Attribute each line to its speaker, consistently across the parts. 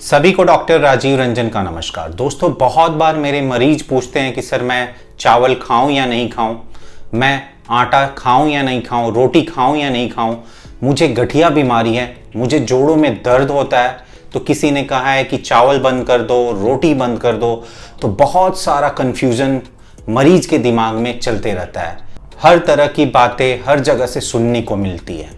Speaker 1: सभी को डॉक्टर राजीव रंजन का नमस्कार। दोस्तों, बहुत बार मेरे मरीज पूछते हैं कि सर मैं चावल खाऊं या नहीं खाऊं, मैं आटा खाऊं या नहीं खाऊं, रोटी खाऊं या नहीं खाऊं, मुझे गठिया बीमारी है, मुझे जोड़ों में दर्द होता है। तो किसी ने कहा है कि चावल बंद कर दो, रोटी बंद कर दो। तो बहुत सारा कन्फ्यूज़न मरीज के दिमाग में चलते रहता है। हर तरह की बातें हर जगह से सुनने को मिलती है।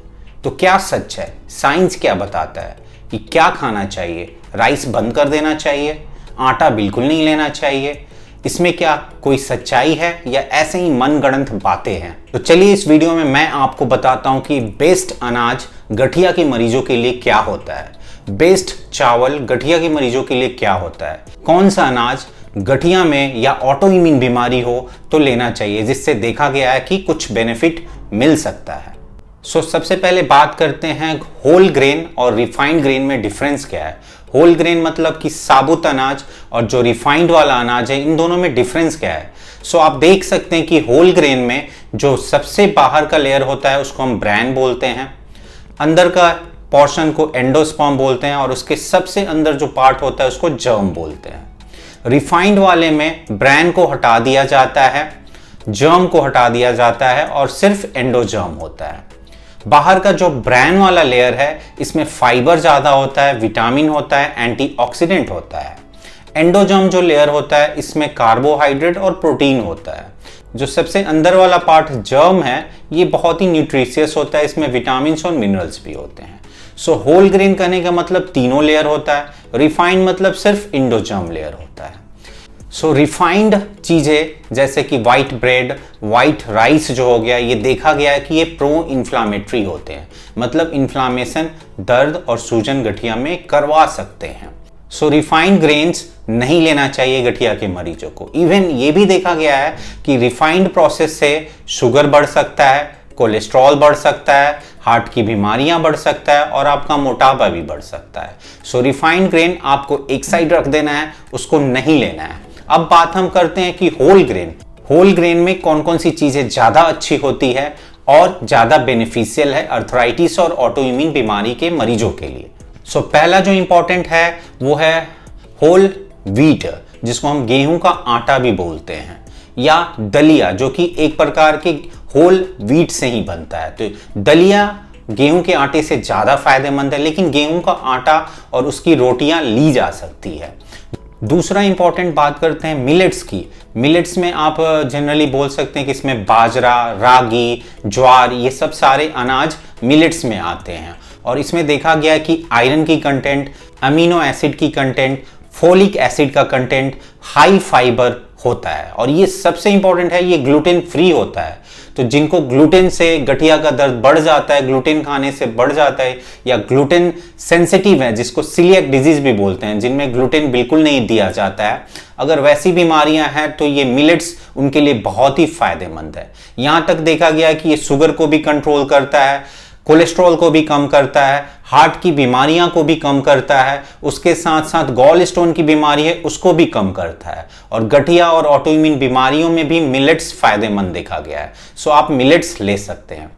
Speaker 1: तो क्या सच है? साइंस क्या बताता है कि क्या खाना चाहिए? राइस बंद कर देना चाहिए? आटा बिल्कुल नहीं लेना चाहिए? इसमें क्या कोई सच्चाई है या ऐसे ही मनगढ़ंत बातें हैं? तो चलिए इस वीडियो में मैं आपको बताता हूं कि बेस्ट अनाज गठिया के मरीजों के लिए क्या होता है, बेस्ट चावल गठिया के मरीजों के लिए क्या होता है, कौन सा अनाज गठिया में या ऑटो इम्यून बीमारी हो तो लेना चाहिए, जिससे देखा गया है कि कुछ बेनिफिट मिल सकता है। सबसे पहले बात करते हैं होल ग्रेन और रिफाइंड ग्रेन में डिफरेंस क्या है। होल ग्रेन मतलब कि साबुत अनाज, और जो रिफाइंड वाला अनाज है, इन दोनों में डिफरेंस क्या है। आप देख सकते हैं कि होल ग्रेन में जो सबसे बाहर का लेयर होता है उसको हम ब्रैन बोलते हैं, अंदर का पोर्शन को एंडोस्पर्म बोलते हैं, और उसके सबसे अंदर जो पार्ट होता है उसको जर्म बोलते हैं। रिफाइंड वाले में ब्रैन को हटा दिया जाता है, जर्म को हटा दिया जाता है और सिर्फ एंडोजर्म होता है। बाहर का जो ब्रैन वाला लेयर है इसमें फाइबर ज़्यादा होता है, विटामिन होता है, एंटीऑक्सीडेंट होता है। एंडोजर्म जो लेयर होता है इसमें कार्बोहाइड्रेट और प्रोटीन होता है। जो सबसे अंदर वाला पार्ट जर्म है ये बहुत ही न्यूट्रिशियस होता है, इसमें विटामिन और मिनरल्स भी होते हैं। होल ग्रेन करने का मतलब तीनों लेयर होता है, रिफाइंड मतलब सिर्फ एंडोजर्म लेयर होता है। रिफाइंड चीज़ें जैसे कि वाइट ब्रेड, वाइट राइस जो हो गया, ये देखा गया है कि ये प्रो इन्फ्लामेटरी होते हैं, मतलब इन्फ्लामेशन, दर्द और सूजन गठिया में करवा सकते हैं। रिफाइंड ग्रेन्स नहीं लेना चाहिए गठिया के मरीजों को। इवन ये भी देखा गया है कि रिफाइंड प्रोसेस से शुगर बढ़ सकता है, कोलेस्ट्रॉल बढ़ सकता है, हार्ट की बीमारियां बढ़ सकता है और आपका मोटापा भी बढ़ सकता है। रिफाइंड ग्रेन आपको एक साइड रख देना है, उसको नहीं लेना है। अब बात हम करते हैं कि होल ग्रेन में कौन कौन सी चीजें ज्यादा अच्छी होती है और ज्यादा बेनिफिशियल है अर्थराइटिस और ऑटो इम्यून बीमारी के मरीजों के लिए। पहला जो इंपॉर्टेंट है वो है होल व्हीट, जिसको हम गेहूं का आटा भी बोलते हैं, या दलिया, जो कि एक प्रकार के होल व्हीट से ही बनता है। तो दलिया गेहूं के आटे से ज्यादा फायदेमंद है, लेकिन गेहूं का आटा और उसकी रोटियां ली जा सकती है। दूसरा इंपॉर्टेंट बात करते हैं मिलेट्स की। मिलेट्स में आप जनरली बोल सकते हैं कि इसमें बाजरा, रागी, ज्वार, ये सब सारे अनाज मिलेट्स में आते हैं, और इसमें देखा गया है कि आयरन की कंटेंट, अमीनो एसिड की कंटेंट, फोलिक एसिड का कंटेंट, हाई फाइबर होता है, और ये सबसे इंपॉर्टेंट है, ये ग्लूटेन फ्री होता है। तो जिनको ग्लूटेन से गठिया का दर्द बढ़ जाता है, ग्लूटेन खाने से बढ़ जाता है, या ग्लूटेन सेंसिटिव है जिसको सीलिएक डिजीज भी बोलते हैं, जिनमें ग्लूटेन बिल्कुल नहीं दिया जाता है, अगर वैसी बीमारियां हैं तो ये मिलेट्स उनके लिए बहुत ही फायदेमंद है। यहां तक देखा गया है कि ये शुगर को भी कंट्रोल करता है, कोलेस्ट्रॉल को भी कम करता है, हार्ट की बीमारियां को भी कम करता है, उसके साथ साथ गॉल स्टोन की बीमारी है उसको भी कम करता है, और गठिया और ऑटो इम्यून बीमारियों में भी मिलेट्स फायदेमंद देखा गया है। आप मिलेट्स ले सकते हैं।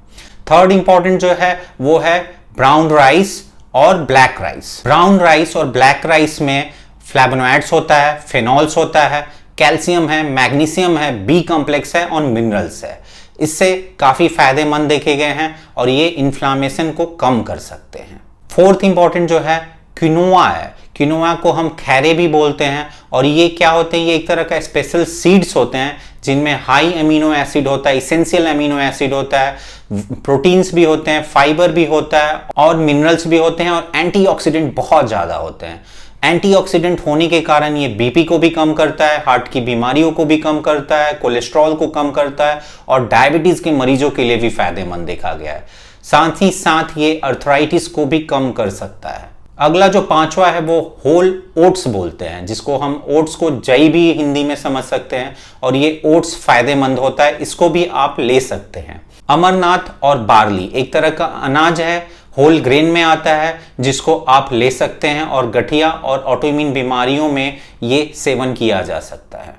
Speaker 1: थर्ड इंपॉर्टेंट जो है वो है ब्राउन राइस और ब्लैक राइस। ब्राउन राइस और ब्लैक राइस में फ्लैवोनॉइड्स होता है, फेनॉल्स होता है, कैल्शियम है, मैग्नीशियम है, बी कॉम्प्लेक्स है और मिनरल्स है। इससे काफी फायदेमंद देखे गए हैं और ये इन्फ्लामेशन को कम कर सकते हैं। फोर्थ इंपॉर्टेंट जो है क्विनोआ है। क्विनोआ को हम खैरे भी बोलते हैं, और ये क्या होते हैं, ये एक तरह का स्पेशल सीड्स होते हैं जिनमें हाई अमीनो एसिड होता है, इसेंशियल अमीनो एसिड होता है, प्रोटीन्स भी होते हैं, फाइबर भी होता है और मिनरल्स भी होते हैं, और एंटीऑक्सीडेंट बहुत ज्यादा होते हैं। एंटीऑक्सीडेंट होने के कारण ये बीपी को भी कम करता है, हार्ट की बीमारियों को भी कम करता है, कोलेस्ट्रॉल को कम करता है, और डायबिटीज के मरीजों के लिए भी फायदेमंद देखा गया है। साथ ही साथ ये अर्थराइटिस को भी कम कर सकता है। अगला जो पांचवा है वो होल ओट्स बोलते हैं, जिसको हम ओट्स को जई भी हिंदी में समझ सकते हैं, और ये ओट्स फायदेमंद होता है, इसको भी आप ले सकते हैं। अमरनाथ और बार्ली एक तरह का अनाज है, होल ग्रेन में आता है, जिसको आप ले सकते हैं, और गठिया और ऑटोइम्यून बीमारियों में ये सेवन किया जा सकता है।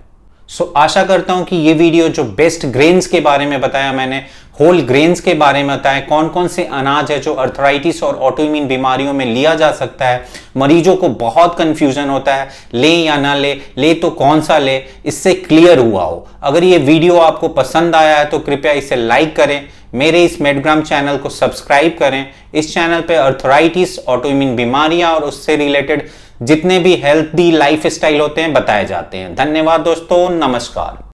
Speaker 1: आशा करता हूं कि ये वीडियो जो बेस्ट ग्रेन्स के बारे में बताया मैंने होल ग्रेन्स के बारे में बताएं, कौन कौन से अनाज है जो अर्थराइटिस और ऑटोइम्यून बीमारियों में लिया जा सकता है। मरीजों को बहुत कंफ्यूजन होता है, ले या ना ले तो कौन सा ले, इससे क्लियर हुआ हो। अगर ये वीडियो आपको पसंद आया है तो कृपया इसे लाइक करें, मेरे इस मेडग्राम चैनल को सब्सक्राइब करें। इस चैनल पे अर्थराइटिस, ऑटोइम्यून बीमारियां और उससे रिलेटेड जितने भी हेल्थी लाइफ स्टाइल होते हैं बताए जाते हैं। धन्यवाद दोस्तों, नमस्कार।